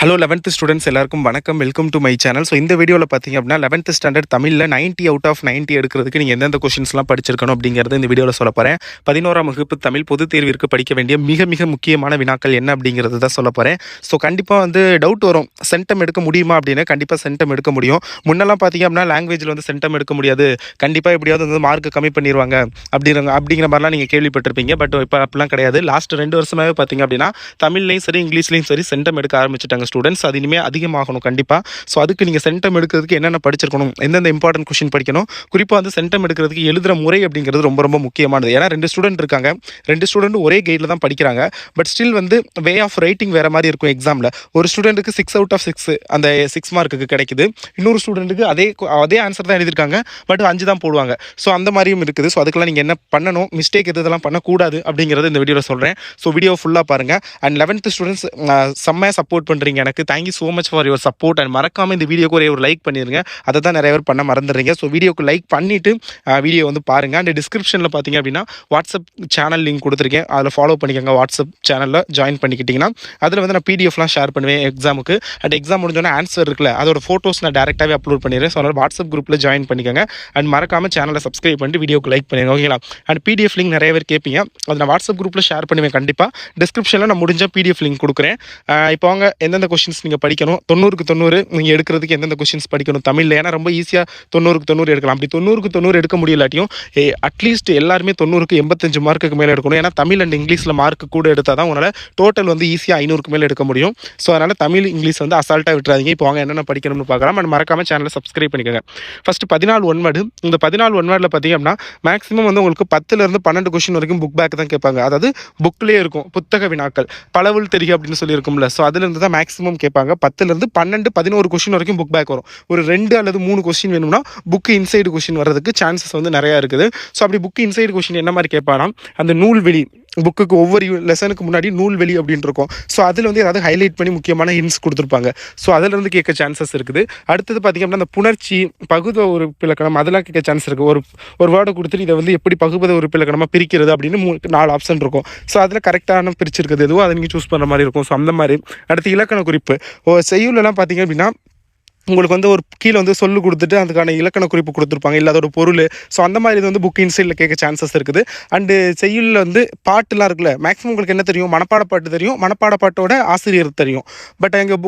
Hello 11th students எல்லாருக்கும் வணக்கம். Welcome to my channel. So இந்த வீடியோவில் பார்த்தீங்க அப்படின்னா 11th ஸ்டாண்டர்ட் தமிழில் 90 அவுட் ஆஃப் 90 எடுக்கிறதுக்கு நீங்கள் எந்தெந்த கொஷின்ஸ்லாம் படிச்சிருக்கணும் அப்படிங்கிறது இந்த வீடியோவில் சொல்ல போகிறேன். 11ஆம் வகுப்பு தமிழ் பொதுத் தேர்விற்கு படிக்க வேண்டிய மிக மிக முக்கியமான வினாக்கள் என்ன அப்படிங்கிறது தான் சொல்ல போகிறேன். ஸோ கண்டிப்பாக டவுட் வரும், சென்டம் எடுக்க முடியுமா அப்படின்னு. கண்டிப்பாக சென்டம் எடுக்க முடியும். முன்னெல்லாம் பார்த்தீங்க அப்படின்னா லாங்குவேஜில் சென்டம் எடுக்க முடியாது, கண்டிப்பாக எப்படியாவது மார்க் கம்மி பண்ணிடுவாங்க அப்படிங்கிற மாதிரிலாம் நீங்கள் கேள்விப்பட்டிருப்பீங்க. பட் இப்போ அப்படிலாம் கிடையாது. லாஸ்ட் 2 வருஷமாகவே பார்த்தீங்க அப்படின்னா தமிழ்லையும் சரி இங்கிலீஷ்லையும் சரி சென்டம் எடுக்க ஆரம்பிச்சிட்டாங்க ஸ்டூடெண்ட்ஸ். அது இனிமேல் அதிகமாகணும் கண்டிப்பாக. ஸோ அதுக்கு நீங்கள் சென்டம் எடுக்கிறதுக்கு என்னென்ன படிச்சிருக்கணும், எந்தெந்த இம்பார்ட்டன்ட் கொஷின் படிக்கணும், குறிப்பாக சென்டம் எடுக்கிறதுக்கு எழுதுகிற முறை அப்படிங்கிறது ரொம்ப ரொம்ப முக்கியமானது. ஏன்னா 2 ஸ்டூடெண்ட் இருக்காங்க, 2 ஸ்டூடெண்ட் ஒரே கைடில் தான் படிக்கிறாங்க. But still way of writing வேறு மாதிரி இருக்கும் எக்ஸாமில். ஒரு ஸ்டூடெண்ட்டுக்கு 6 அவுட் ஆஃப் 6 அந்த 6 மார்க்குக்கு கிடைக்குது, இன்னொரு ஸ்டூடெண்ட்டுக்கு அதே ஆன்சர் தான் எழுதியிருக்காங்க, பட் 5 தான் போடுவாங்க. ஸோ அந்த மாதிரியும் இருக்குது. ஸோ அதுக்கெல்லாம் நீங்கள் என்ன பண்ணணும், மிஸ்டேக் எதெல்லாம் பண்ணக்கூடாது அப்படிங்கிறது இந்த வீடியோவில் சொல்கிறேன். ஸோ வீடியோ ஃபுல்லாக பாருங்கள். அண்ட் 11th ஸ்டூடெண்ட்ஸ் செம்மையாக சப்போர்ட் பண்ணுறீங்க எனக்கு. Thank you so much for your support. And மறக்காமல் இந்த வீடியோக்கு ஒரு லைக் பண்ணிடுங்க. அதை தான் நிறைய பேர் பண்ண மறந்துடுறீங்க. ஸோ வீடியோக்கு லைக் பண்ணிவிட்டு வீடியோ பாருங்கள். அண்ட் டிஸ்கிரிப்ஷனில் பார்த்தீங்க அப்படின்னா வாட்ஸ்அப் சேனல் லிங்க் கொடுத்துருக்கேன், அதில் ஃபாலோ பண்ணிக்கோங்க. வாட்ஸ்அப் சேனலில் ஜாயின் பண்ணிக்கிட்டிங்கன்னா அதில் நான் பிடிஎஃப்லாம் ஷேர் பண்ணுவேன் எக்ஸாமுக்கு. அண்ட் எக்ஸாம் முடிஞ்சோன்னா ஆன்சர் இருக்குல்ல, அதோட ஃபோட்டோஸ் நான் டேரெக்டாகவே அப்லோட் பண்ணிடுறேன். ஸோ அதனால் வாட்ஸ்அப் குரூப்பில் ஜாயின் பண்ணிக்கோங்க. அண்ட் மறக்காமல் சேனலை சப்ஸ்கிரைப் பண்ணிட்டு வீடியோக்கு லைக் பண்ணிடுங்க, ஓகேங்களா? அண்ட் பிடிஎஃப் லிங்க் நிறைய பேர் கேட்பீங்க, அதை நான் வாட்ஸ்அப் குரூப்பில் ஷேர் பண்ணுவேன் கண்டிப்பாக. டிஸ்கிரிப்ஷனில் நான் முடிஞ்ச பிடிஎஃப் லிங்க் கொடுக்குறேன். இப்போ வாங்க, எந்தெந்த கொஷின்ஸ் நீங்கள் படிக்கணும், 90க்கு 90 நீங்கள் எடுக்கிறதுக்கு எந்தெந்த கொஷின்ஸ் படிக்கணும் தமிழில். ஏன்னா ரொம்ப ஈஸியாக 90க்கு 90 எடுக்கலாம். அப்படி 90க்கு 90 எடுக்க முடியலாட்டியும் அட்லீஸ்ட் எல்லாருமே 90க்கு 85 மார்க்குக்கு மேலே எடுக்கணும். ஏன்னா தமிழ் அண்ட் இங்கிலீஷில் மார்க்கு கூட எடுத்தால் தான் உங்களால் டோட்டல் ஈஸியாக 500க்கு மேலே எடுக்க முடியும். ஸோ அதனால் தமிழ் இங்கிலீஷ் அசால்ட்டாக விட்டுறாதீங்க. இப்போ வாங்க என்னென்ன படிக்கணும்னு பார்க்கலாம். அண்ட் மறக்காமல் சேனலை சப்ஸ்கிரைப் பண்ணிக்கோங்க. First 14 one word. இந்த 14 ஒன்வேர்டில் பார்த்தீங்க அப்படின்னா மேக்ஸிமம் உங்களுக்கு 10லேருந்து 12 கொஷின் வரைக்கும் புக் பேக் தான் கேட்பாங்க. அதாவது புக்லேயே இருக்கும், புத்தக வினாக்கள், பலவுள் தெரிக அப்படின்னு சொல்லியிருக்கும்ல. ஸோ அதுலேருந்து தான் மேக்ஸிமம் கேட்பாங்க. 10லேருந்து 12 11 கொஷின் வரைக்கும் புக் பேக் வரும். ஒரு 2 அல்லது 3 கொஸ்டின் வேணும்னா புக்கு இன்சைடு கொஸ்டின் வர்றதுக்கு சான்சஸ் நிறையா இருக்குது. ஸோ அப்படி புக்கு இன்சைடு கொஸ்டின் என்ன மாதிரி கேட்பானா, அந்த நூல்வெளி புக்குக்கு ஒவ்வொரு லெசனுக்கு முன்னாடி நூல்வெளி அப்படின்னு இருக்கும். ஸோ அதில் ஏதாவது ஹைலைட் பண்ணி முக்கியமான ஹிண்ட்ஸ் கொடுத்துருப்பாங்க. ஸோ அதிலிருந்து கேட்க சான்சஸ் இருக்குது. அடுத்தது பார்த்திங்க அப்படின்னா அந்த புணர்ச்சி, பகுத உறுப்பிலக்கணம், அதெல்லாம் கேட்க சான்ஸ் இருக்குது. ஒரு வேர்டை கொடுத்துட்டு இதை எப்படி பகுபத உறுப்பிலக்கணமாக பிரிக்கிறது அப்படின்னு 4 ஆப்ஷன் இருக்கும். ஸோ அதில் கரெக்டான பிரிச்சிருக்கிறது எதுவோ அதை நீங்கள் சூஸ் பண்ணுற மாதிரி இருக்கும். ஸோ அந்த மாதிரி. அடுத்து இலக்கண குறிப்பு. செய்யுளெல்லாம் பார்த்திங்க அப்படின்னா உங்களுக்கு ஒரு கீழே சொல்லு கொடுத்துட்டு அதுக்கான இலக்கண குறிப்பு கொடுத்துருப்பாங்க, இல்லை அதோட பொருள். ஸோ அந்த மாதிரி இது புக் இன்சைடில் கேட்க சான்சஸ் இருக்குது. அண்டு செய்யுளில் பாட்டுலாம் இருக்குல்ல, மேக்ஸிமம் உங்களுக்கு என்ன தெரியும், மனப்பாட பாட்டு தெரியும், மனப்பாட பாட்டோட ஆசிரியர் தெரியும். பட் அங்கே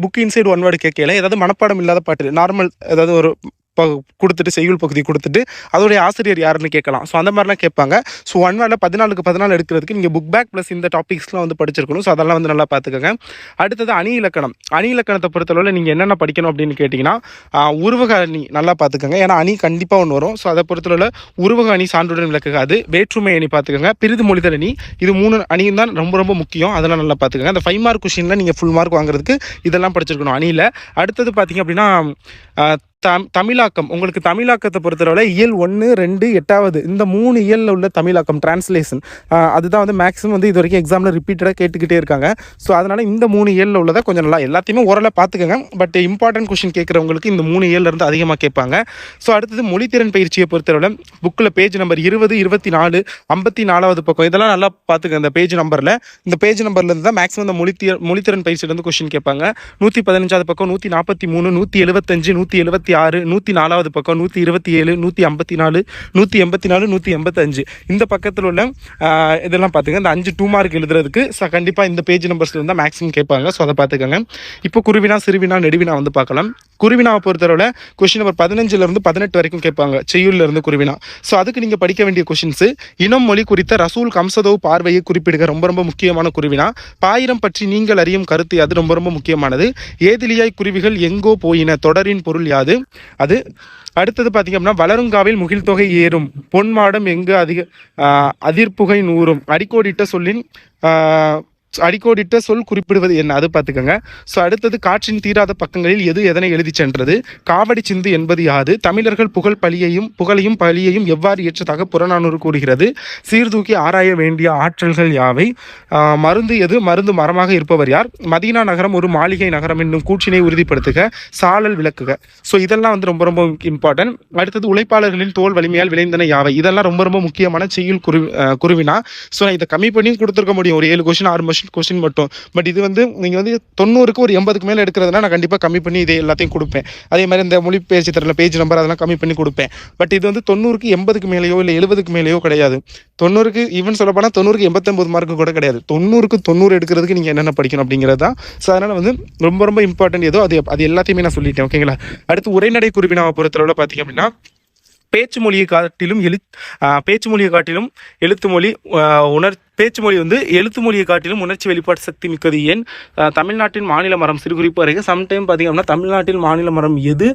புக் இன்சைடு ஒன் வேர்டு கேட்கல, ஏதாவது மனப்பாடம் இல்லாத பாட்டு நார்மல் ஏதாவது ஒரு கொடுத்துட்டு செய்யுள் பகுதி கொடுத்துட்டு அதோடைய ஆசிரியர் யாருன்னு கேட்கலாம். ஸோ அந்த மாதிரிலாம் கேட்பாங்க. ஸோ ஒன் வேர்டில் 14க்கு 14 எடுக்கிறதுக்கு நீங்கள் புக் பேக் ப்ளஸ் இந்த டாபிக்ஸ்லாம் படிச்சிருக்கணும். ஸோ அதெல்லாம் நல்லா பார்த்துக்கோங்க. அடுத்தது அணி இலக்கணம். அணி இலக்கணத்தை பொறுத்தளவில் நீங்கள் என்னென்ன படிக்கணும் அப்படின்னு கேட்டிங்கன்னா, உருவக அணி நல்லா பார்த்துக்கோங்க. ஏன்னா அணி கண்டிப்பாக ஒன்று வரும். ஸோ அதை பொறுத்தளவில் உருவக அணி சான்றுடன் விளக்குகாது, வேற்றுமை அணி பார்த்துக்கோங்க, பிரிது மொழிதல் அணி, இது 3 அணியும் தான் ரொம்ப ரொம்ப முக்கியம். அதெல்லாம் நல்லா பார்த்துக்கோங்க. அந்த 5 மார்க் கொஷினில் நீங்கள் ஃபுல் மார்க் வாங்குறதுக்கு இதெல்லாம் படிச்சிருக்கணும் அணியில். அடுத்தது பார்த்திங்க அப்படின்னா தமிழாக்கம். உங்களுக்கு தமிழாக்கத்தை பொறுத்தளவில் இயல் 1, 2, 8வது இந்த 3 இயலில் உள்ள தமிழாக்கம், டிரான்ஸ்லேஷன், அதுதான் மேக்ஸிமம் இது வரைக்கும் எக்ஸாமில் ரிப்பீட்டடாக கேட்டுக்கிட்டே இருக்காங்க. ஸோ அதனால் இந்த 3 இயலில் உள்ளதை கொஞ்சம் நல்லா எல்லாத்தையுமே ஓரளவு பார்த்துக்கோங்க. பட் இம்பார்ட்டன்ட் கொஷின் கேட்குறவங்களுக்கு இந்த 3 இயலிருந்து அதிகமாக கேட்பாங்க. ஸோ அடுத்தது மொழித்திறன் பயிற்சியை பொறுத்தளவில் புக்கில் பேஜ் நம்பர் 20, 24, 54வது பக்கம் இதெல்லாம் நல்லா பார்த்துக்கங்க. இந்த பேஜ் நம்பரில் இருந்து தான் மேக்ஸிமம் இந்த மொழித்திறன் பயிற்சியிலேருந்து கொஷின் கேட்பாங்க. 115வது பக்கம், 143, 175, 176, 104வது பக்கம், 127, 154, 184, 185 இந்த பக்கத்தில் உள்ள இதெல்லாம் பார்த்துங்க. இந்த 5 2 மார்க் எழுதுறதுக்கு கண்டிப்பாக இந்த பேஜ் நம்பர்ஸ்ல இருந்தால் மேக்ஸிமம் கேட்பாங்க. ஸோ அதை பார்த்துக்கோங்க. இப்போ குருவினா, சிறுவினா, நெடுவினா பார்க்கலாம். குருவினாவை பொறுத்தவரை கொஸ்டின் நம்பர் 15லேருந்து 18 வரைக்கும் கேட்பாங்க, செய்யுள்ல இருந்து குருவினா. ஸோ அதுக்கு நீங்கள் படிக்க வேண்டிய கொஷின்ஸ், இனம் மொழி குறித்த ரசூல் கம்சதோ பார்வையை குறிப்பிடுக, ரொம்ப ரொம்ப முக்கியமான குருவினா. பாயிரம் பற்றி நீங்கள் அறியும் கருத்து, அது ரொம்ப ரொம்ப முக்கியமானது. ஏதிலியாய் குருவிகள் எங்கோ போயின, தொடரின் பொருள் யாது அது. அடுத்தது பார்த்திங்க அப்படின்னா வளருங்காவில் முகில் தொகை ஏறும், பொன்மாடம் எங்கு அதிர்ப்புகை நூறும், அடிக்கோடிட்ட சொல் குறிப்பிடுவது என்ன, அது பார்த்துக்கோங்க. ஸோ அடுத்தது காற்றின் தீராத பக்கங்களில் எதனை எழுதி சென்றது, காவடி சிந்து என்பது யாது, தமிழர்கள் புகழையும் பழியையும் எவ்வாறு ஏற்றதாக புறநானூறு கூறுகிறது, சீர்தூக்கி ஆராய வேண்டிய ஆற்றல்கள் யாவை, மருந்து எது, மருந்து மரமாக இருப்பவர் யார், மதீனா நகரம் ஒரு மாளிகை நகரம் என்னும் கூற்றினை உறுதிப்படுத்துக, சாழல் விளக்குக. ஸோ இதெல்லாம் ரொம்ப ரொம்ப இம்பார்ட்டன்ட். அடுத்தது உழைப்பாளர்களின் தோல் வலிமையால் விளைந்தன யாவை, இதெல்லாம் ரொம்ப ரொம்ப முக்கியமான செய்யுள் குருவினா. ஸோ நான் இதை கம்மி பண்ணியும் கொடுத்துருக்க முடியும், ஒரு 7 கொஸ்டின் 6 கொஸ்டின் மட்டும். பட் இது வந்து நீங்கள் வந்து 90க்கு ஒரு 80க்கு மேலே எடுக்கிறதுனா நான் கண்டிப்பாக கம்மி பண்ணி இதே எல்லாத்தையும் கொடுப்பேன். அதே மாதிரி இந்த மொழி பேச்சு தரல பேஜ் நம்பர் அதெல்லாம் கம்மி பண்ணி கொடுப்பேன். பட் இது வந்து 90க்கு 80க்கு மேலேயோ இல்லை 70க்கு மேலேயோ கிடையாது. 90க்கு ஈவன் சொல்ல போனால் 90க்கு 89 மார்க்கு கூட கிடையாது. 90க்கு 90 எடுக்கிறதுக்கு நீங்கள் என்னென்ன படிக்கணும் அப்படிங்கிறது தான். ஸோ அதனால் வந்து ரொம்ப ரொம்ப இம்பார்ட்டன்ட் ஏதோ அது எல்லாத்தையுமே நான் சொல்லிட்டேன். ஓகேங்களா. அடுத்து உரைநடை குறிப்பினாவை பொறுத்தளவில் பார்த்தீங்க அப்படின்னா பேச்சு மொழியை காட்டிலும் எழுத்து மொழி பேச்சு மொழி வந்து எழுத்து மொழியை காட்டிலும் உணர்ச்சி வெளிப்பாடு சக்தி மிக்கது. ஏன் தமிழ்நாட்டின் மாநில மரம் சிறுகுறிப்பு வரைக்கும் சம்டைம் பார்த்திங்க அப்படின்னா தமிழ்நாட்டின் மாநில மரம் எது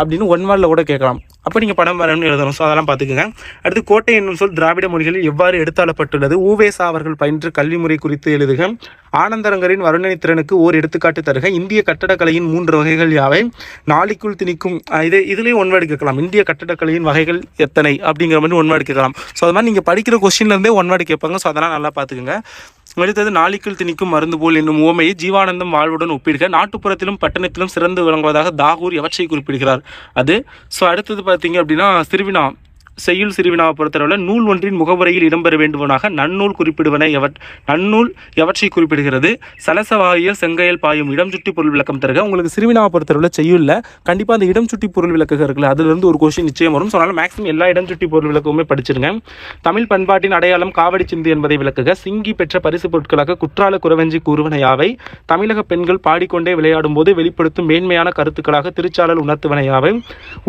அப்படின்னு ஒன் வேர்டில் கூட கேட்கலாம். அப்போ நீங்கள் படம் வரணும்னு எழுதணும். ஸோ அதெல்லாம் பார்த்துக்கோங்க. அடுத்து கோட்டை என்னும் சொல் திராவிட மொழிகளில் எவ்வாறு எடுத்தாளப்பட்டுள்ளது? ஊவேசா அவர்கள் பயின்ற கல்வி முறை குறித்து எழுதுக. ஆனந்தரங்கரின் வர்ணனை திறனுக்கு ஓர் எடுத்துக்காட்டு தருக. இந்திய கட்டடக்கலையின் 3 வகைகள் யாவை? நாளிக்குள் திணிக்கும் இதுலேயும் ஒன் வேர்டு கேட்கலாம். இந்திய கட்டடக்கலையின் வகைகள் எத்தனை அப்படிங்கிற மாதிரி ஒன் வேர்டு கேட்கலாம். ஸோ அது மாதிரி நீங்கள் படிக்கிற கொஸ்டின்லேருந்தே ஒன் வேர்டு கேட்பாங்க. ஸோ அதெல்லாம் நல்லா பார்த்துக்குங்க. அடுத்தது நாளிக்குள் திணிக்கும் மருந்து போல் என்னும் உவமையை ஜீவானந்தம் வாழ்வுடன் ஒப்பிடுக. நாட்டுப்புறத்திலும் பட்டணத்திலும் சிறந்து விளங்குவதாக தாகூர் எவற்றை குறிப்பிடுகிறார்? அது. ஸோ அடுத்தது பார்த்தீங்க அப்படின்னா சிறுவினா செய்யுள் சிறுவினாவை பொறுத்தளவில் நூல் ஒன்றின் முகவுரையில் இடம்பெற வேண்டுவனாக நன்னூல் குறிப்பிடுவன நன்னூல் எவற்றை குறிப்பிடுகிறது? சலசவாயில் செங்கையல் பாயும் இடம் சுட்டி பொருள் விளக்கம் தருக. உங்களுக்கு சிறுவினாவை பொறுத்தளவில் செய்யுள்ள கண்டிப்பாக அந்த இடம் சுட்டி பொருள் விளக்கம் இருக்குல்ல, அதுலேருந்து ஒரு கொஸ்டின் நிச்சயம் வரும். ஸோ அதனால் மேக்ஸிமம் எல்லா இடம் சுட்டி பொருள் விளக்கமுமே படிச்சிருங்க. தமிழ் பண்பாட்டின் அடையாளம் காவடி சிந்து என்பதை விளக்குக. சிங்கி பெற்ற பரிசு பொருட்களாக குற்றால குறவஞ்சி கூறுவன யாவை? தமிழக பெண்கள் பாடிக்கொண்டே விளையாடும் போது வெளிப்படுத்தும் மேன்மையான கருத்துக்களாக திருச்சாளர் உணர்த்துவன யாவை?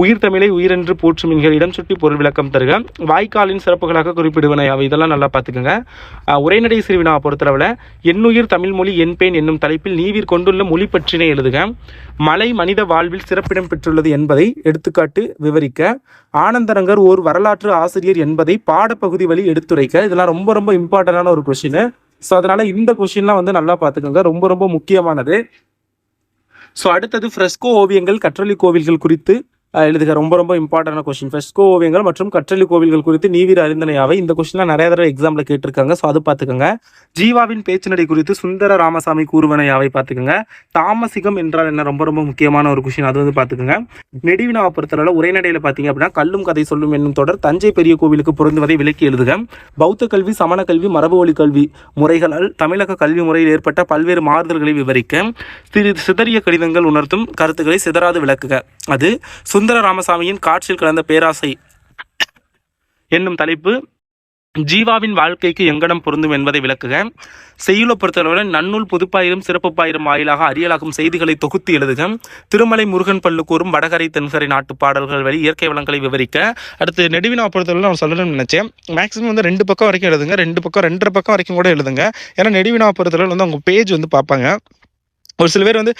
உயிர் தமிழை உயிரென்று போற்றும் என்கிற இடம் சுட்டி பொருள் விளக்கம் தருக. வாய்க்காலின் சிறப்புகளாக குறிப்பிடுவன யாவை? இதெல்லாம் நல்லா பார்த்துக்கோங்க. உரைநடை சிறுவினாவை பொறுத்தளவில் எண்ணுயிர் தமிழ் மொழி என்பேன் என்னும் தலைப்பில் நீவிர் கொண்டுள்ள மொழி பற்றினை எழுதுக. மலை மனித வாழ்வில் சிறப்பிடம் பெற்றுள்ளது என்பதை எடுத்துக்காட்டு விவரிக்க. ஆனந்தரங்கர் ஓர் வரலாற்று ஆசிரியர் என்பதை பாடப்பகுதி வழி எடுத்துரைக்க. இதெல்லாம் ரொம்ப ரொம்ப இம்பார்ட்டன்டான ஒரு கொஸ்டின். ஸோ அதனால இந்த கொஸ்டின்லாம் வந்து நல்லா பார்த்துக்கோங்க, ரொம்ப ரொம்ப முக்கியமானது. ஸோ அடுத்தது ஃப்ரெஸ்கோ ஓவியங்கள் கற்றளி கோவில்கள் குறித்து எழுதுக. ரொம்ப ரொம்ப இம்பார்ட்டன்டான கொஸ்டின். ஃப்ரெஸ்கோ ஓவியங்கள் மற்றும் கற்றளி கோவில்கள் குறித்து நீவிர் அறிந்தனையாவை. இந்த கொஸ்டின்லாம் நிறைய தடவை எக்ஸாம்பிள் கேட்டிருக்காங்க. ஸோ அது பார்த்துக்கோங்க. ஜீவாவின் பேச்சுநடை குறித்து சுந்தர ராமசாமி கூறுவனையாவை பார்த்துக்கோங்க. தாமசிகம் என்றால் என்ன? ரொம்ப ரொம்ப முக்கியமான ஒரு கொஸ்டின், அது வந்து பார்த்துக்கோங்க. நெடுவினாவை பொறுத்தளவில் உரைநடையில் பார்த்தீங்க அப்படின்னா கல்லும் கதை சொல்லும் என்னும் தொடர் தஞ்சை பெரிய கோவிலுக்கு பொருந்துவதை விளக்கி எழுதுக. பௌத்த கல்வி சமண கல்வி மரபு வழி கல்வி முறைகளால் தமிழக கல்வி முறையில் ஏற்பட்ட பல்வேறு மாறுதல்களை விவரிக்க. சிதறிய கடிதங்கள் உணர்த்தும் கருத்துக்களை சிதறாது விளக்குக. அது. சுந்தர ராமசாமியின் காற்றில் கலந்த பேராசை என்னும் தலைப்பு ஜீவாவின் வாழ்க்கைக்கு எங்கனம் பொருந்தும் என்பதை விளக்குக. செய்யுளை பொறுத்தளவுடன் நன்னூல் பொதுப்பாயிரம் சிறப்புப்பாயிரம் வாயிலாக அறியலாகும் செய்திகளை தொகுத்து எழுதுக. திருமலை முருகன் பல்லு கூறும் வடகரை தென்கரை நாட்டு பாடல்கள் வழி இயற்கை வளங்களை விவரிக்க. அடுத்து நெடுவினா பொறுத்தளவில் நான் சொல்லணும்னு நினைச்சேன். மேக்ஸிமம் வந்து 2 பக்கம் வரைக்கும் எழுதுங்க, 2 பக்கம் 2.5 பக்கம் வரைக்கும் கூட எழுதுங்க. ஏன்னா நெடுவினா பொறுத்தளவில் வந்து அவங்க பேஜ் வந்து பார்ப்பாங்க. ஒரு சில பேர் வந்து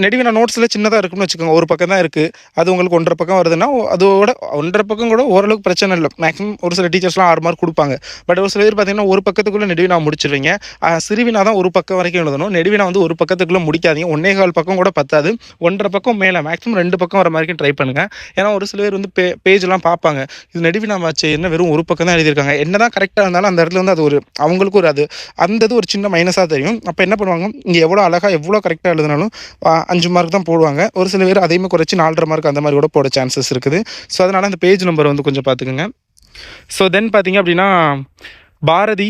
நெடுவினா நோட்ஸில் சின்னதாக இருக்குன்னு வச்சுக்கோங்க, ஒரு பக்கம் தான் இருக்குது, அது உங்களுக்கு 1.5 பக்கம் வருதுன்னா அதோட 1.5 பக்கம் கூட ஓரளவுக்கு பிரச்சனை இல்லை. மேக்ஸிமம் ஒரு சில டீச்சர்ஸ்லாம் 6 மார்க் கொடுப்பாங்க. பட் ஒரு சில பேர் பார்த்தீங்கன்னா ஒரு பக்கத்துக்குள்ளே நெடுவினா முடிச்சிருவீங்க. சிறுவினா தான் ஒரு பக்கம் வரைக்கும் எழுதணும். நெடுவினா வந்து ஒரு பக்கத்துக்குள்ளே முடிக்காதீங்க. 1.25 பக்கம் கூட பத்தாது, 1.5 பக்கம் மேலே மேக்ஸிமம் 2 பக்கம் வர மாதிரி ட்ரை பண்ணுங்கள். ஏன்னா ஒரு சில பேர் வந்து பேஜ்லாம் பார்ப்பாங்க, இது நெடுவினா மாச்சு என்ன வெறும் ஒரு பக்கம் தான் எழுதியிருக்காங்க. என்ன தான் கரெக்டாக இருந்தாலும் அந்த இடத்துல வந்து அது ஒரு அவங்களுக்கு ஒரு அந்த இது ஒரு சின்ன மைனஸாக தெரியும். அப்போ என்ன பண்ணுவாங்க, இங்கே எவ்வளோ அழகாக எவ்வளோ கரெக்டாக எழுதினாலும் 5 மார்க் தான் போடுவாங்க. ஒரு சில பேர் அதையுமே குறைச்சி 4.5 மார்க் அந்த மாதிரி கூட போட சான்சஸ் இருக்குது. ஸோ அதனால் அந்த பேஜ் நம்பர் வந்து கொஞ்சம் பார்த்துக்குங்க. ஸோ தென் பார்த்தீங்க அப்படின்னா பாரதி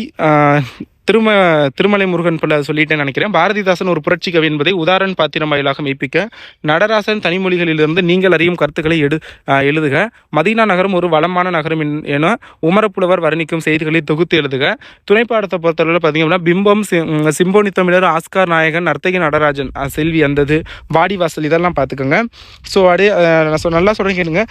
திருமலை முருகன் பிள்ளை சொல்லிட்டேன்னு நினைக்கிறேன். பாரதிதாசன் ஒரு புரட்சி கவி என்பதை உதாரண பாத்திரம் வாயிலாக மெய்ப்பிக்க. நடராசன் தனிமொழிகளிலிருந்து நீங்கள் அறியும் கருத்துக்களை எழுதுக. மதீனா நகரம் ஒரு வளமான நகரம் என உமரப்புலவர் வர்ணிக்கும் செய்திகளை தொகுத்து எழுதுக. துணைப்பாடத்தை பொறுத்தளவில் பார்த்தீங்க அப்படின்னா பிம்பம், சிம்போனி தமிழர், ஆஸ்கார் நாயகன், நர்த்தகி நடராஜன், செல்வி அந்தது, வாடிவாசல், இதெல்லாம் பார்த்துக்கோங்க. ஸோ அப்படியே நல்லா சொல்கிறேன் கேளுங்க.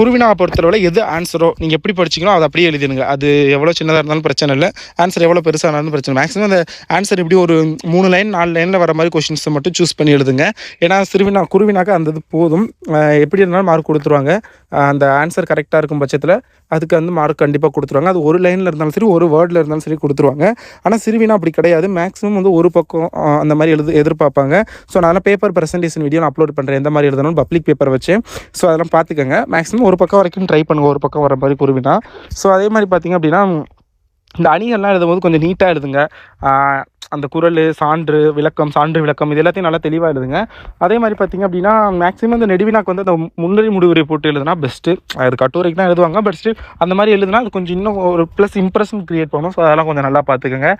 குருவினாவை பொறுத்தளவில் எது ஆன்சரோ நீங்கள் எப்படி படிச்சிங்களோ அதை அப்படியே எழுதிடுங்க. அது எவ்வளோ சின்னதாக இருந்தாலும் பிரச்சனை இல்லை, ஆன்சர் எவ்வளோ பெருசாக இருந்தாலும் பிரச்சனை. மேக்ஸிமம் அந்த ஆன்சர் இப்படி ஒரு 3 லைன் 4 லைனில் வர மாதிரி கொஸ்டின்ஸை மட்டும் சூஸ் பண்ணி எழுதுங்க. ஏன்னா குருவினாக்கு அந்த இது போதும், எப்படி இருந்தாலும் மார்க் கொடுத்துருவாங்க. அந்த ஆன்சர் கரெக்டாக இருக்கும் பட்சத்தில் அதுக்கு வந்து மார்க் கண்டிப்பாக கொடுத்துருவாங்க. அது ஒரு லைனில் இருந்தாலும் சரி, ஒரு வேர்டில் இருந்தாலும் சரி கொடுத்துருவாங்க. ஆனால் சிறுவினா அப்படி கிடையாது, மேக்ஸிமம் வந்து ஒரு பக்கம் அந்த மாதிரி எதிர்பார்ப்பாங்க. ஸோ நான் பேப்பர் ப்ரெசன்டேஷன் வீடியோ நான் அப்லோட் பண்ணுறேன், எந்த மாதிரி எழுதணும் பப்ளிக் பேப்பர் வச்சு. ஸோ அதெல்லாம் பார்த்துக்கோங்க. மேக்ஸிமம் ஒரு பக்கம் வரைக்கும் ட்ரை பண்ணுங்கள், ஒரு பக்கம் வர மாதிரி குருவினா. ஸோ அதே மாதிரி பார்த்திங்க அப்படின்னா இந்த அணிகள்லாம் எழுதும்போது கொஞ்சம் நீட்டாக எழுதுங்க. அந்த குறள், சான்று, விளக்கம், சான்று விளக்கம் இது எல்லாத்தையும் நல்லா தெளிவாக எழுதுங்க. அதே மாதிரி பார்த்தீங்க அப்படின்னா மேக்ஸிமம் இந்த நெடுவினாக்கு வந்து அந்த முன்னுரை முடிவுரை போட்டு எழுதுனா பெஸ்ட்டு. அது கட்டுரைக்கு தான் எழுதுவாங்க, பட் ஸ்டில் அந்த மாதிரி எழுதுனா அது கொஞ்சம் இன்னும் ஒரு ப்ளஸ் இம்ப்ரெஷன் க்ரியேட் பண்ணும். ஸோ அதெல்லாம் கொஞ்சம் நல்லா பார்த்துக்கோங்க.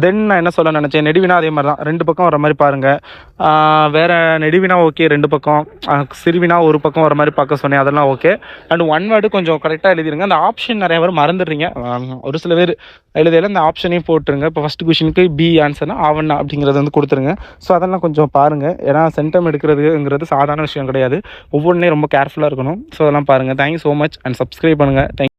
தென் நான் என்ன சொல்ல நினச்சேன், நெடுவினா அதே மாதிரி தான் 2 பக்கம் வர மாதிரி பாருங்கள். வேறு நெடுவினா ஓகே 2 பக்கம், சிறுவினா ஒரு பக்கம் வர மாதிரி பார்க்க சொன்னேன், அதெல்லாம் ஓகே. அண்ட் ஒன் வேர்டு கொஞ்சம் கரெக்டாக எழுதிருங்க. அந்த ஆப்ஷன் நிறைய பேர் மறந்துடுறீங்க. ஒரு சில பேர் எழுதையில் இந்த ஆப்ஷனையும் போட்டுருங்க. இப்போ ஃபஸ்ட் கொஷினுக்கு பி ஆன்சர்னா ஆவண்ணா அப்படிங்கிறது வந்து கொடுத்துருங்க. ஸோ அதெல்லாம் கொஞ்சம் பாருங்கள். ஏன்னா சென்டம் எடுக்கிறதுங்கிறது சாதாரண விஷயம் கிடையாது. ஒவ்வொன்றையும் ரொம்ப கேர்ஃபுல்லாக இருக்கணும். ஸோ அதெல்லாம் பாருங்கள். Thank you so much and subscribe பண்ணுங்கள். தேங்க்